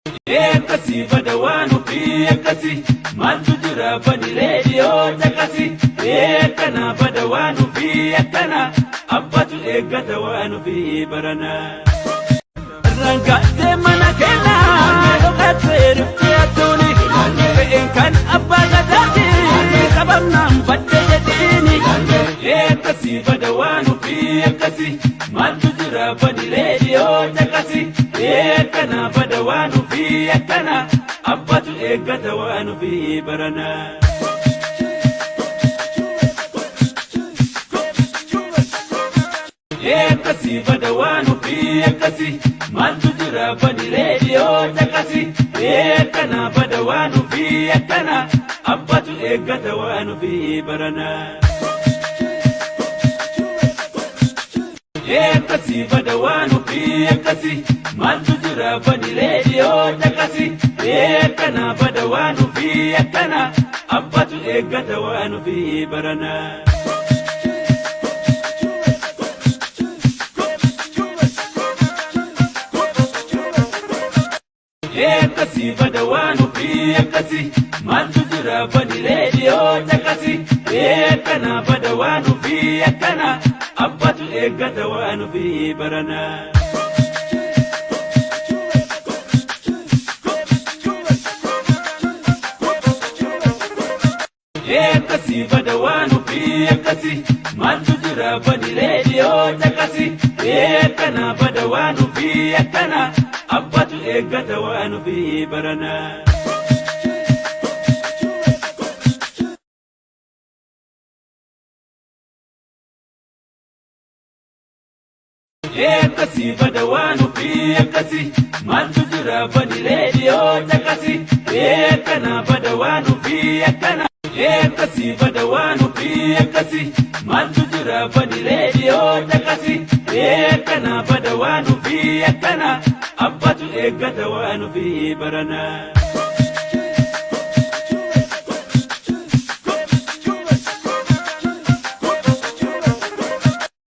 Ekasi badawanu fi ekasi maaltu jira bani reediyoo caqasi eekkana badawanu fi ekkana abbatu eeggata waanu fi barana rangaate mana kenna dhokate rifte attuuni fe'een kan abbaa gadaati qabamnaan badde jedhiini ekasi badawanu fi ekasi maaltu jira bani reediyoo caqasi eekkana badawanu fi ekkana abbatu eeggata waanu fi barana ekasi badawanu fi ekasi maaltu jira bani reediyoo caqasi eekkana badawanu fi ekkana abbatu eeggata waanu fi barana ekasi badawanu fi ekasi maaltu jira bani reediyoo caqasi eekkana badawanu fi ekkana abbatu eeggata waanu fi barana ekasi badawanu fi ekasi maaltu jira bani reediyoo caqasi eekkana badawanu fi ekkana abbatu eeggata waanu fi barana ekasi badawanu fi ekasi maaltu jira bani reediyoo caqasi eekkana badawanu fi ekkana abbatu eeggata waanu fi barana ekasi badawanu fi ekasi maaltu jira bani reediyoo caqasi eekkana badawanu fi ekkana ekasi badawanu fi ekasi maaltu jira bani reediyoo caqasi eekkana badawanu fi ekkana abbatu eeggata waanu fi barana